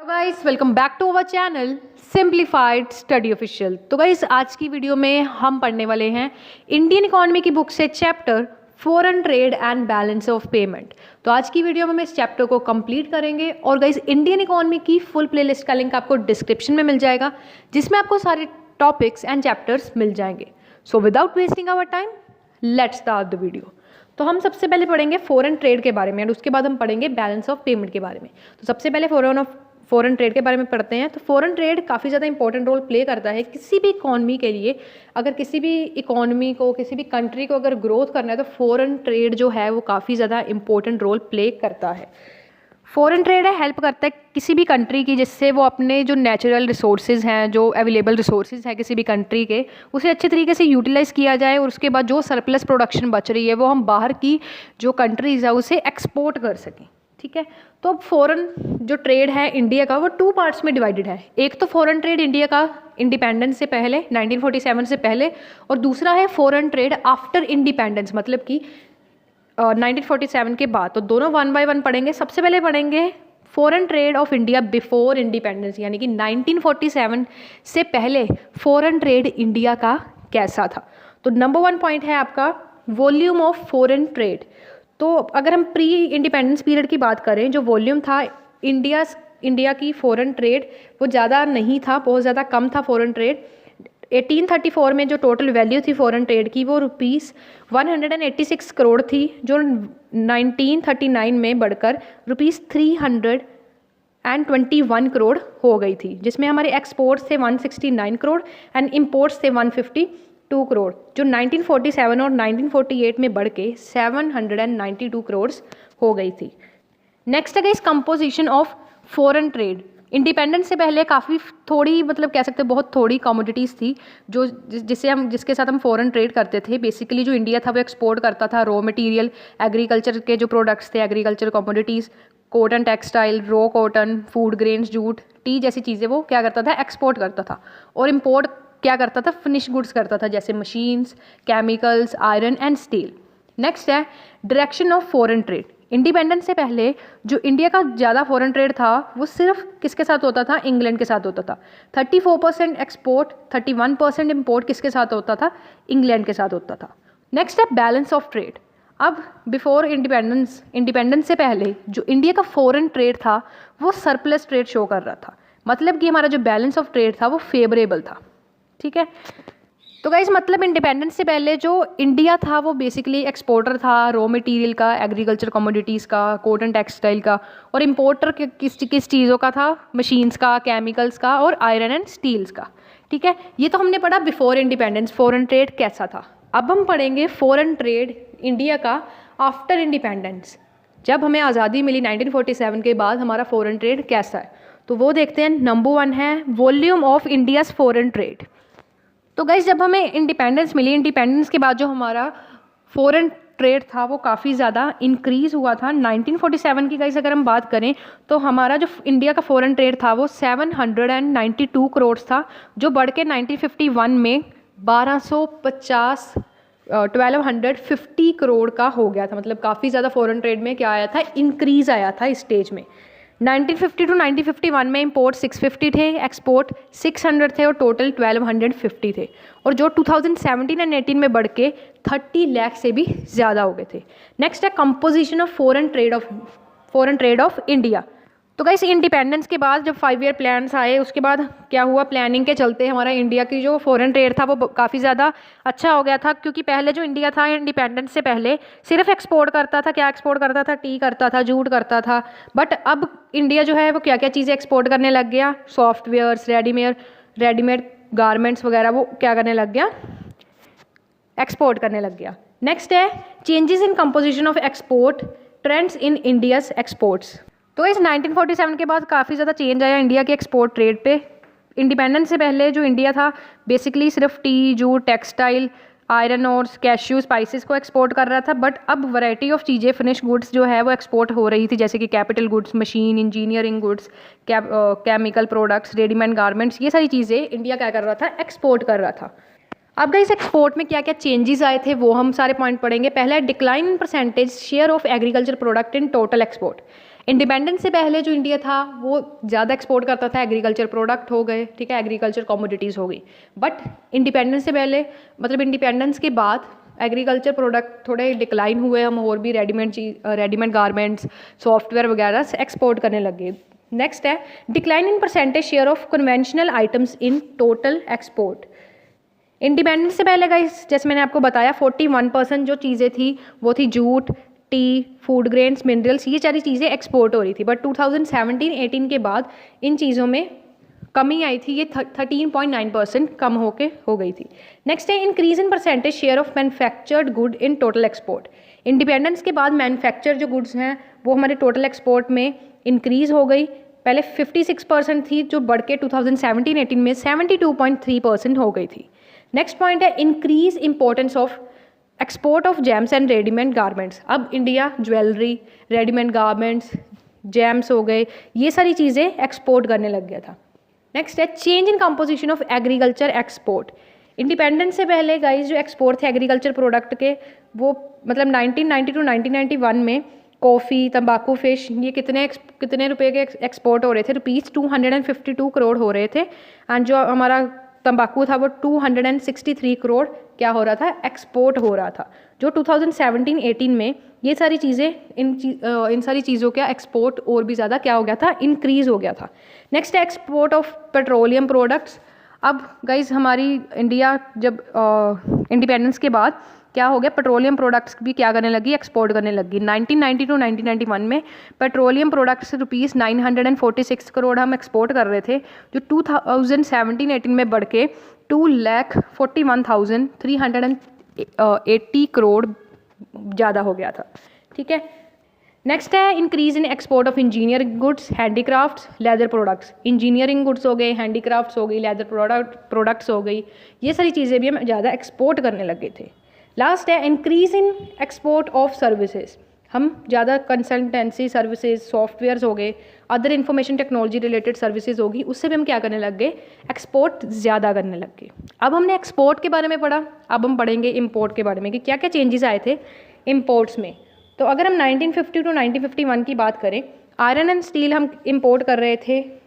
Guys welcome back to our channel simplified study official. तो guys आज की video में हम पढ़ने वाले हैं इंडियन इकोनॉमी की बुक से chapter foreign trade and balance of payment. तो आज की वीडियो में हम इस चैप्टर को कंप्लीट करेंगे और गाइस इंडियन इकोनॉमी की फुल प्लेलिस्ट का लिंक आपको डिस्क्रिप्शन में मिल जाएगा, जिसमें आपको सारे टॉपिक्स एंड चैप्टर्स मिल जाएंगे। So without wasting our time let's start the video. तो हम सबसे पहले पढ़ेंगे फॉरेन ट्रेड के बारे में और उसके बाद हम पढ़ेंगे बैलेंस ऑफ पेमेंट के बारे में। तो सबसे पहले फॉरेन ट्रेड के बारे में पढ़ते हैं। तो फॉरेन ट्रेड काफ़ी ज़्यादा इंपॉर्टेंट रोल प्ले करता है किसी भी इकॉनमी के लिए। अगर किसी भी इकॉनमी को, किसी भी कंट्री को अगर ग्रोथ करना है तो फॉरेन ट्रेड जो है वो काफ़ी ज़्यादा इंपॉर्टेंट रोल प्ले करता है। फॉरेन ट्रेड है हेल्प करता है किसी भी कंट्री की, जिससे वो अपने जो नेचुरल रिसोर्सेज हैं, जो अवेलेबल रिसोर्सेज हैं किसी भी कंट्री के, उसे अच्छे तरीके से यूटिलाइज़ किया जाए और उसके बाद जो सरप्लस प्रोडक्शन बच रही है वो हम बाहर की जो कंट्रीज़ है उसे एक्सपोर्ट कर सकें। ठीक है, तो अब फॉरेन जो ट्रेड है इंडिया का वो टू पार्ट्स में डिवाइडेड है। एक तो फॉरेन ट्रेड इंडिया का इंडिपेंडेंस से पहले 1947 से पहले, और दूसरा है फॉरेन ट्रेड आफ्टर इंडिपेंडेंस, मतलब कि 1947 के बाद। तो दोनों वन बाय वन पढ़ेंगे। सबसे पहले पढ़ेंगे foreign trade off India before independence, यानी कि 1947 से पहले फॉरेन ट्रेड इंडिया का कैसा था। तो नंबर 1 पॉइंट है आपका वॉल्यूम ऑफ फॉरेन ट्रेड। तो अगर हम प्री इंडिपेंडेंस पीरियड की बात करें, जो वॉल्यूम था इंडिया की फॉरेन ट्रेड वो ज़्यादा नहीं था, बहुत ज़्यादा कम था फॉरेन ट्रेड। 1834 में जो टोटल वैल्यू थी फॉरेन ट्रेड की वो ₹186 करोड़ थी, जो 1939 में बढ़कर ₹321 करोड़ हो गई थी, जिसमें हमारे एक्सपोर्ट्स थे 169 करोड़ एंड इम्पोर्ट्स थे 152 करोड़, जो 1947 और 1948 में बढ़ के 792 करोड़ हो गई थी। नेक्स्ट है इस composition of foreign trade. Independence से पहले काफ़ी थोड़ी, मतलब कह सकते हैं बहुत थोड़ी कमोडिटीज़ थी जो जिसके साथ हम फॉरेन ट्रेड करते थे। बेसिकली जो इंडिया था वो एक्सपोर्ट करता था रॉ मटेरियल, एग्रीकल्चर के जो प्रोडक्ट्स थे, agriculture commodities, cotton textile, raw cotton, food grains, jute, T जैसी चीज़ें वो क्या करता था, एक्सपोर्ट करता था। और इम्पोर्ट क्या करता था, फिनिश गुड्स करता था, जैसे machines, chemicals, iron and steel. Next है direction of foreign trade. Independence से पहले जो इंडिया का ज़्यादा फॉरेन ट्रेड था वो सिर्फ किसके साथ होता था, इंग्लैंड के साथ होता था। 34% एक्सपोर्ट, 31% इम्पोर्ट किसके साथ होता था, इंग्लैंड के साथ होता था। नेक्स्ट है बैलेंस ऑफ ट्रेड। अब बिफोर इंडिपेंडेंस से पहले जो इंडिया का फॉरेन ट्रेड था वो सरप्लस ट्रेड शो कर रहा था, मतलब कि हमारा जो बैलेंस ऑफ ट्रेड था वो फेवरेबल था। ठीक है, तो गाइस मतलब इंडिपेंडेंस से पहले जो इंडिया था वो बेसिकली एक्सपोर्टर था रॉ मटेरियल का, एग्रीकल्चर कमोडिटीज़ का, कॉटन टेक्सटाइल का, और इम्पोर्टर किस चीज़ों का था, मशीन्स का, केमिकल्स का और आयरन एंड स्टील्स का। ठीक है, ये तो हमने पढ़ा बिफोर इंडिपेंडेंस फॉरेन ट्रेड कैसा था। अब हम पढ़ेंगे फॉरेन ट्रेड इंडिया का आफ्टर इंडिपेंडेंस, जब हमें आज़ादी मिली 1947 के बाद हमारा फॉरेन ट्रेड कैसा है। तो वो देखते हैं। नंबर 1 है volume of India's foreign trade. तो गाइस जब हमें इंडिपेंडेंस मिली, इंडिपेंडेंस के बाद जो हमारा फॉरेन ट्रेड था वो काफ़ी ज़्यादा इंक्रीज़ हुआ था। 1947 की गाइस अगर हम बात करें तो हमारा जो इंडिया का फॉरेन ट्रेड था वो 792 करोड़ था, जो बढ़ के 1951 में 1250 करोड़ का हो गया था। मतलब काफ़ी ज़्यादा फॉरेन ट्रेड में क्या आया था, इंक्रीज़ आया था इस स्टेज में। 1950 टू 1951 में इंपोर्ट 650 थे, एक्सपोर्ट 600 थे और टोटल 1250 थे, और जो 2017 एंड 18 में बढ़ के 30 लाख से भी ज़्यादा हो गए थे। नेक्स्ट है composition of foreign trade off India. तो गाइस इंडिपेंडेंस के बाद जब 5 ईयर प्लान्स आए उसके बाद क्या हुआ, प्लानिंग के चलते हमारा इंडिया की जो फॉरेन ट्रेड था वो काफ़ी ज़्यादा अच्छा हो गया था। क्योंकि पहले जो इंडिया था इंडिपेंडेंस से पहले सिर्फ एक्सपोर्ट करता था, क्या एक्सपोर्ट करता था, टी करता था, जूट करता था। बट अब इंडिया जो है वो क्या क्या चीज़ें एक्सपोर्ट करने लग गया, सॉफ्टवेयर्स, रेडीमेड गारमेंट्स वगैरह वो क्या करने लग गया, एक्सपोर्ट करने लग गया। नेक्स्ट है changes in composition of export trends in India's exports. तो इस 1947 के बाद काफ़ी ज़्यादा चेंज आया इंडिया के एक्सपोर्ट ट्रेड पे। इंडिपेंडेंस से पहले जो इंडिया था बेसिकली सिर्फ टी, जूट, टेक्सटाइल, आयरन और कैश्यू, स्पाइसेस को एक्सपोर्ट कर रहा था। बट अब वैरायटी ऑफ चीज़ें, फिनिश गुड्स जो है वो एक्सपोर्ट हो रही थी, जैसे कि capital goods, machine, engineering goods, chemical products, readymade garments, ये सारी चीज़ें इंडिया क्या कर रहा था, एक्सपोर्ट कर रहा था। अब गाइस एक्सपोर्ट में क्या क्या चेंजेस आए थे वो हम सारे पॉइंट पढ़ेंगे। पहला है decline in percentage share of agriculture product in total export. Independence से पहले जो इंडिया था वो ज़्यादा एक्सपोर्ट करता था, एग्रीकल्चर प्रोडक्ट हो गए, ठीक है, एग्रीकल्चर कमोडिटीज़ हो गई। बट इंडिपेंडेंस से पहले मतलब इंडिपेंडेंस के बाद एग्रीकल्चर प्रोडक्ट थोड़े डिक्लाइन हुए, हम और भी रेडीमेड गारमेंट्स, सॉफ्टवेयर वगैरह एक्सपोर्ट करने लगे। नेक्स्ट है decline in percentage share of conventional items in total export. Independence से पहले गाइस जैसे मैंने आपको बताया 41% जो चीज़ें थी वो थी jute, T, food grains, minerals, ये सारी चीज़ें एक्सपोर्ट हो रही थी। बट 2017-18 के बाद इन चीज़ों में कमी आई थी, ये 13.9% कम हो गई थी। नेक्स्ट है increase in percentage share of manufactured good in total export. Independence के बाद मैन्युफैक्चर जो गुड्स हैं वो हमारे टोटल एक्सपोर्ट में इंक्रीज़ हो गई। पहले 56% थी जो बढ़ के 2017-18 में 72.3% हो गई थी। नेक्स्ट पॉइंट है increase importance of export of gems and readymade garments. अब India jewellery, readymade garments, gems हो गए, ये सारी चीज़ें एक्सपोर्ट करने लग गया था। नेक्स्ट है change in composition of agriculture export. Independence से पहले गाइस जो एक्सपोर्ट थे एग्रीकल्चर प्रोडक्ट के वो मतलब 1990 टू 1991 में कॉफ़ी, तंबाकू, फिश, ये कितने रुपए के एक्सपोर्ट हो रहे थे? ₹252 करोड़ हो रहे थे। एंड जो हमारा तंबाकू था वो 263 करोड़ क्या हो रहा था? एक्सपोर्ट हो रहा था। जो 2017-18 में ये सारी चीज़ें इन सारी चीज़ों का एक्सपोर्ट और भी ज़्यादा क्या हो गया था? इंक्रीज़ हो गया था। नेक्स्ट है एक्सपोर्ट ऑफ पेट्रोलियम प्रोडक्ट्स। अब गाइज हमारी इंडिया जब इंडिपेंडेंस के बाद क्या हो गया? पेट्रोलियम प्रोडक्ट्स भी क्या करने लगी? एक्सपोर्ट करने लगी। 1990 टू 1991 में पेट्रोलियम प्रोडक्ट्स ₹946 करोड़ हम एक्सपोर्ट कर रहे थे, जो 2017-18 में बढ़ के 2,41,380 करोड़ ज़्यादा हो गया था। ठीक है। नेक्स्ट है increase in export of engineering goods, handicrafts, leather products. Engineering goods हो गए, हैंडीक्राफ्ट्स हो गई, लेदर प्रोडक्ट्स हो गई, ये सारी चीज़ें भी हम ज़्यादा एक्सपोर्ट करने लगे थे। लास्ट है increase in export of services. हम ज़्यादा कंसल्टेंसी सर्विसेज, सॉफ्टवेयर्स हो गए, other information technology related services होगी, उससे भी हम क्या करने लग गए? एक्सपोर्ट ज़्यादा करने लग गए। अब हमने एक्सपोर्ट के बारे में पढ़ा, अब हम पढ़ेंगे इंपोर्ट के बारे में कि क्या क्या चेंजेस आए थे इंपोर्ट्स में। तो अगर हम 1950 टू 1951 की बात करें, आयरन एंड स्टील हम इंपोर्ट कर रहे थे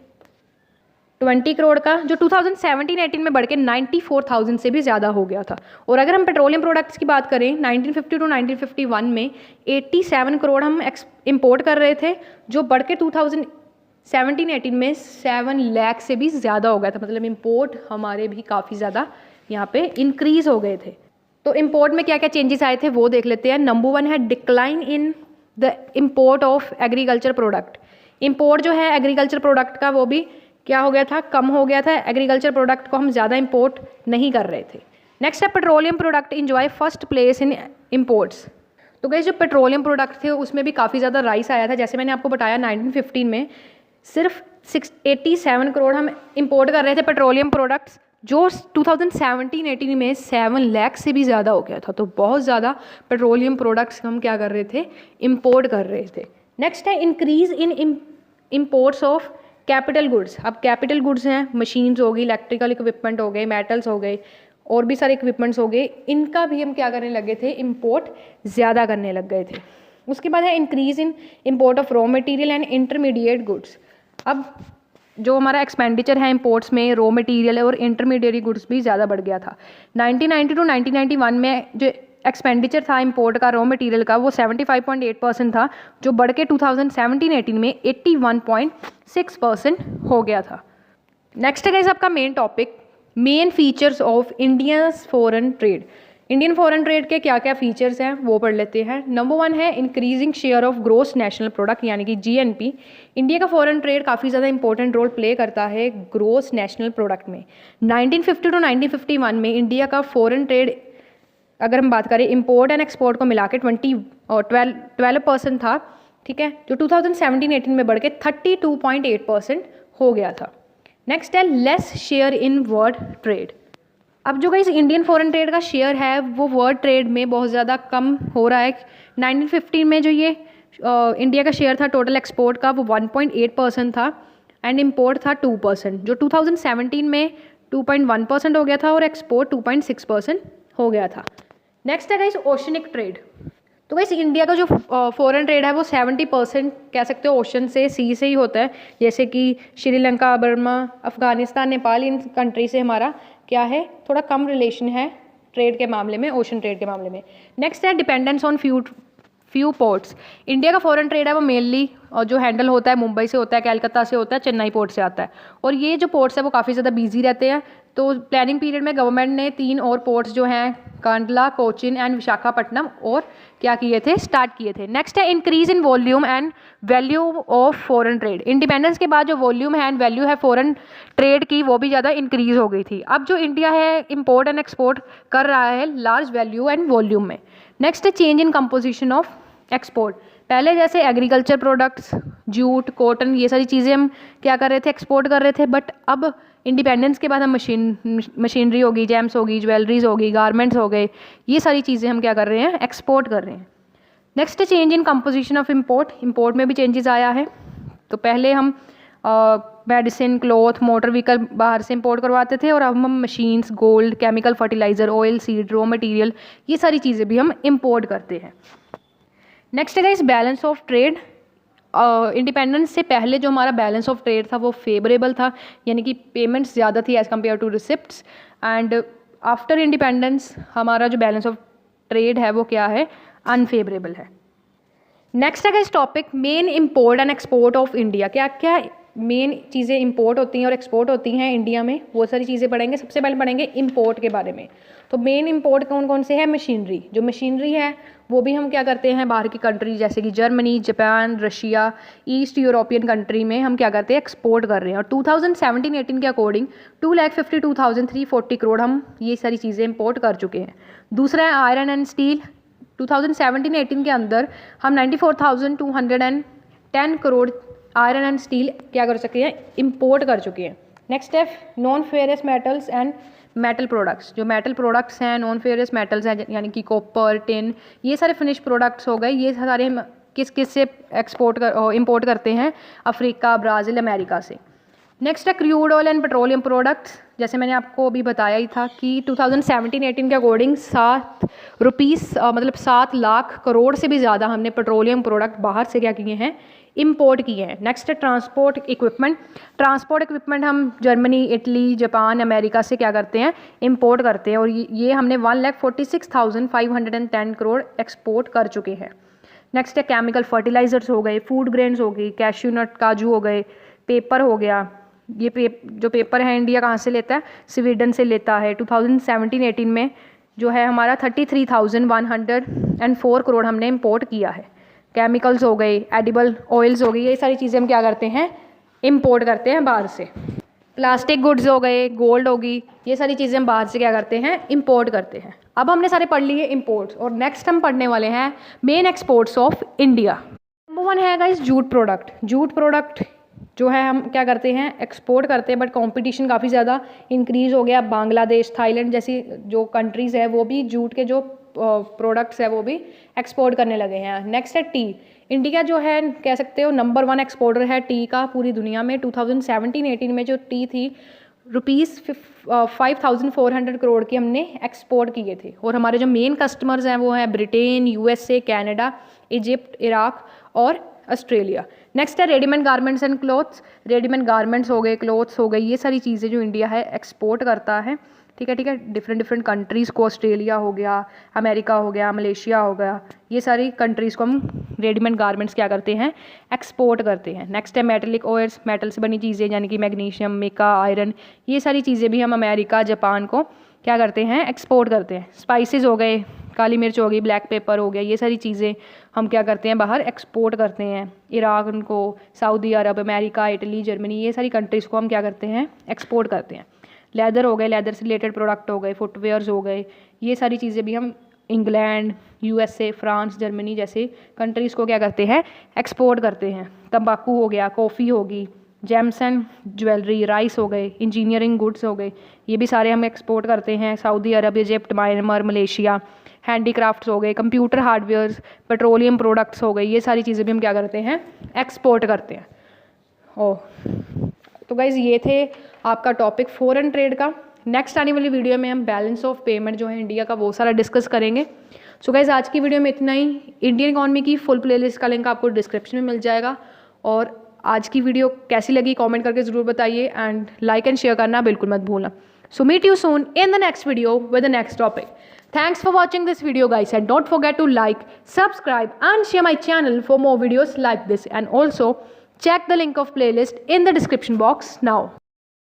20 करोड़ का, जो 2017-18 में बढ़ के 94,000 से भी ज़्यादा हो गया था। और अगर हम पेट्रोलियम प्रोडक्ट्स की बात करें 1950 टू 1951 में 87 करोड़ हम इंपोर्ट कर रहे थे, जो बढ़ के 2017-18 में 7 लाख से भी ज़्यादा हो गया था। मतलब इंपोर्ट हमारे भी काफ़ी ज़्यादा यहाँ पे इंक्रीज़ हो गए थे। तो इंपोर्ट में क्या क्या चेंजेस आए थे वो देख लेते हैं। नंबर 1 है decline in the import of agriculture product. Import जो है एग्रीकल्चर प्रोडक्ट का वो भी क्या हो गया था? कम हो गया था। एग्रीकल्चर प्रोडक्ट को हम ज़्यादा इंपोर्ट नहीं कर रहे थे। नेक्स्ट है petroleum product enjoy first place in imports. तो गाइस जो पेट्रोलियम प्रोडक्ट थे उसमें भी काफ़ी ज़्यादा राइस आया था। जैसे मैंने आपको बताया 1915 में सिर्फ 87 करोड़ हम इंपोर्ट कर रहे थे पेट्रोलियम प्रोडक्ट्स, जो 2017-18 में 7 लाख से भी ज़्यादा हो गया था। तो बहुत ज़्यादा पेट्रोलियम प्रोडक्ट्स हम क्या कर रहे थे? इंपोर्ट कर रहे थे। नेक्स्ट है increase in imports of capital goods. अब कैपिटल गुड्स हैं, मशीन्स हो गई, इलेक्ट्रिकल इक्विपमेंट हो गए, मेटल्स हो गए, और भी सारे इक्विपमेंट्स हो गए, इनका भी हम क्या करने लगे थे? इंपोर्ट ज़्यादा करने लग गए थे। उसके बाद है increase in import of raw material and intermediate goods. अब जो हमारा एक्सपेंडिचर है इंपोर्ट्स में रॉ मटेरियल और इंटरमीडिएट गुड्स भी ज़्यादा बढ़ गया था। 1990 टू 1991 में जो एक्सपेंडिचर था इंपोर्ट का रॉ मटेरियल का वो 75.8% था, जो बढ़ के 2017-18 में 81.6% हो गया था। नेक्स्ट है गाइस आपका main topic, main features of India's foreign trade. Indian foreign trade के क्या क्या फीचर्स हैं वो पढ़ लेते हैं। नंबर 1 है increasing share of gross national product यानी कि GNP। इंडिया का फॉरेन ट्रेड काफ़ी ज़्यादा इंपॉर्टेंट रोल प्ले करता है ग्रोस नेशनल प्रोडक्ट में। 1950 टू 1951 में इंडिया का फॉरेन ट्रेड अगर हम बात करें इंपोर्ट एंड एक्सपोर्ट को मिला के 12% था, ठीक है, जो 2017-18 में बढ़ के 32.8% हो गया था। नेक्स्ट है less share in world trade. अब जो गाइस इंडियन फॉरेन ट्रेड का शेयर है वो वर्ल्ड ट्रेड में बहुत ज़्यादा कम हो रहा है। 1915 में जो ये इंडिया का शेयर था टोटल एक्सपोर्ट का वो 1.8% था एंड इंपोर्ट था 2%, जो 2017 में 2.1% हो गया था और एक्सपोर्ट 2.6% हो गया था। नेक्स्ट है गाइस ओशनिक ट्रेड। तो वैसे इंडिया का जो फॉरेन ट्रेड है वो 70% कह सकते हो ओशन से, सी से ही होता है, जैसे कि Sri Lanka, Burma, Afghanistan, Nepal, in country से हमारा क्या है, थोड़ा कम रिलेशन है ट्रेड के मामले में, ओशन ट्रेड के मामले में। नेक्स्ट है dependence on few ports. India का फॉरेन ट्रेड है वो मेनली जो हैंडल होता है मुंबई से होता है, कलकत्ता से होता है, चेन्नई पोर्ट से आता है, और ये जो पोर्ट्स है वो काफ़ी ज़्यादा बिजी रहते हैं। तो प्लानिंग पीरियड में गवर्नमेंट ने 3 और पोर्ट्स जो हैं कांडला, कोचिन एंड विशाखापट्टनम और क्या किए थे, स्टार्ट किए थे। नेक्स्ट है increase in volume and value of foreign trade. Independence के बाद जो वॉल्यूम है एंड वैल्यू है फॉरेन ट्रेड की वो भी ज़्यादा इंक्रीज हो गई थी। अब जो इंडिया है इम्पोर्ट एंड एक्सपोर्ट कर रहा है लार्ज वैल्यू एंड वॉल्यूम में। नेक्स्ट है change in composition of export. पहले जैसे एग्रीकल्चर प्रोडक्ट्स, जूट, कॉटन, ये सारी चीज़ें हम क्या कर रहे थे, एक्सपोर्ट कर रहे थे, बट अब इंडिपेंडेंस के बाद हम मशीनरी होगी, जेम्स होगी, ज्वेलरीज होगी, गारमेंट्स हो गए, ये सारी चीज़ें हम क्या कर रहे हैं, एक्सपोर्ट कर रहे हैं। Next change in composition of import में भी चेंजेस आया है। तो पहले हम मेडिसिन, क्लॉथ, मोटर व्हीकल बाहर से इंपोर्ट करवाते थे, और अब हम machines, gold, chemical, fertiliser, oil, seed, raw material, ये सारी चीज़ें भी हम इंपोर्ट करते हैं। नेक्स्ट है इस बैलेंस ऑफ ट्रेड। इंडिपेंडेंस से पहले जो हमारा बैलेंस ऑफ ट्रेड था वो फेवरेबल था, यानी कि पेमेंट्स ज़्यादा थी as compared to receipts, and after independence हमारा जो बैलेंस ऑफ ट्रेड है वो क्या है, अनफेवरेबल है। नेक्स्ट है इस topic main import and export of India. क्या क्या मेन चीज़ें इंपोर्ट होती हैं और एक्सपोर्ट होती हैं इंडिया में, वो सारी चीज़ें पढ़ेंगे। सबसे पहले पढ़ेंगे इंपोर्ट के बारे में। तो मेन इंपोर्ट कौन कौन से है, मशीनरी। जो मशीनरी है वो भी हम क्या करते हैं, बाहर की कंट्री जैसे कि Germany, Japan, Russia, east European country में हम क्या करते हैं, एक्सपोर्ट कर रहे हैं। और 2017-18 के अकॉर्डिंग 2,52,340 करोड़ हम ये सारी चीज़ें इंपोर्ट कर चुके हैं। दूसरा है आयरन एंड स्टील। 2017-18 के अंदर हम 94,210 करोड़ आयरन एंड स्टील क्या कर चुके हैं, इंपोर्ट कर चुके हैं। नेक्स्ट है non ferrous metals and metal products. जो मेटल प्रोडक्ट्स हैं, नॉन फेरस मेटल्स हैं, यानी कि कॉपर, टिन, ये सारे फिनिश प्रोडक्ट्स हो गए। ये सारे हम किस किस से इंपोर्ट करते हैं, अफ्रीका, ब्राज़ील, अमेरिका से। नेक्स्ट है crude oil and petroleum products. जैसे मैंने आपको अभी बताया ही था कि 2017-18 के अकॉर्डिंग मतलब 7 लाख करोड़ से भी ज़्यादा हमने पेट्रोलियम प्रोडक्ट बाहर से क्या किए हैं, इंपोर्ट किए हैं। नेक्स्ट है ट्रांसपोर्ट इक्विपमेंट। ट्रांसपोर्ट इक्विपमेंट हम जर्मनी, इटली, जापान, अमेरिका से क्या करते हैं, इंपोर्ट करते हैं, और ये हमने 1,46,510 करोड़ एक्सपोर्ट कर चुके हैं। नेक्स्ट है केमिकल फर्टिलाइजर्स हो गए, फूड ग्रेन्स हो गई, कैश्यू नट, काजू हो गए, पेपर हो गया। ये जो पेपर है इंडिया कहाँ से लेता है, स्वीडन से लेता है। 2017-18 में जो है हमारा 33,104 करोड़ हमने इंपोर्ट किया है। केमिकल्स हो गए, एडिबल ऑयल्स हो गई, ये सारी चीज़ें हम क्या करते हैं, इंपोर्ट करते हैं बाहर से। प्लास्टिक गुड्स हो गए, गोल्ड होगी, ये सारी चीज़ें हम बाहर से क्या करते हैं, इंपोर्ट करते हैं। अब हमने सारे पढ़ लिए इंपोर्ट्स, और नेक्स्ट हम पढ़ने वाले हैं main exports of India. Number 1 है guys jute product. Jute product जो है हम क्या करते हैं, एक्सपोर्ट करते हैं, बट कंपटीशन काफ़ी ज़्यादा इंक्रीज़ हो गया। बांग्लादेश, थाईलैंड जैसी जो कंट्रीज़ है वो भी जूट के जो प्रोडक्ट्स है वो भी एक्सपोर्ट करने लगे हैं। नेक्स्ट है टी। इंडिया जो है कह सकते हो नंबर 1 एक्सपोर्टर है टी का पूरी दुनिया में। 2017-18 में जो टी थी ₹5,400 करोड़ की हमने एक्सपोर्ट किए थे, और हमारे जो मेन कस्टमर्स हैं वो हैं Britain, USA, Canada, Egypt, Iraq और ऑस्ट्रेलिया। नेक्स्ट है readymade garments and clothes. Readymade garments हो गए, क्लॉथ्स हो गए, ये सारी चीज़ें जो इंडिया है एक्सपोर्ट करता है। ठीक है, डिफरेंट कंट्रीज़ को, ऑस्ट्रेलिया हो गया, अमेरिका हो गया, मलेशिया हो गया, ये सारी कंट्रीज़ को हम रेडीमेड गारमेंट्स क्या करते हैं, एक्सपोर्ट करते हैं। नेक्स्ट है मेटलिक ऑयल्स। मेटल से बनी चीज़ें यानी कि मैग्नीशियम, मिका, आयरन, ये सारी चीज़ें भी हम अमेरिका, जापान को क्या करते हैं, एक्सपोर्ट करते हैं। स्पाइसेस हो गए, काली मिर्च हो गई, ब्लैक पेपर हो गया, ये सारी चीज़ें हम क्या करते हैं, बाहर एक्सपोर्ट करते हैं। ईराक को, सऊदी अरब, अमेरिका, इटली, जर्मनी, ये सारी कंट्रीज़ को हम क्या करते हैं, एक्सपोर्ट करते हैं। लेदर हो गए, लेदर से रिलेटेड प्रोडक्ट हो गए, फुटवेयर्स हो गए, ये सारी चीज़ें भी हम इंग्लैंड, USA, फ्रांस, जर्मनी जैसे कंट्रीज़ को क्या करते हैं, एक्सपोर्ट करते हैं। तंबाकू हो गया, कॉफ़ी होगी, जेम्स एंड ज्वेलरी, राइस हो गए, इंजीनियरिंग गुड्स हो गए, ये भी सारे हम एक्सपोर्ट करते हैं। सऊदी अरब, इजिप्ट, म्यांमार, मलेशिया। हैंडीक्राफ्ट्स हो गए, कंप्यूटर हार्डवेयर्स, पेट्रोलियम प्रोडक्ट्स हो गए, ये सारी चीज़ें भी हम क्या करते हैं, एक्सपोर्ट करते हैं। तो गाइज़ ये थे आपका टॉपिक फॉरेन ट्रेड का। नेक्स्ट आने वाली वीडियो में हम बैलेंस ऑफ पेमेंट जो है इंडिया का वो सारा डिस्कस करेंगे। सो गाइज आज की वीडियो में इतना ही। इंडियन इकॉनमी की फुल प्लेलिस्ट का लिंक आपको डिस्क्रिप्शन में मिल जाएगा। और आज की वीडियो कैसी लगी कमेंट करके ज़रूर बताइए एंड लाइक एंड शेयर करना बिल्कुल मत भूलना। So meet you soon in the next video with the next topic. Thanks for watching this video guys, and don't forget to like, subscribe and share my channel for more videos like this, and also check the link of playlist in the description box now.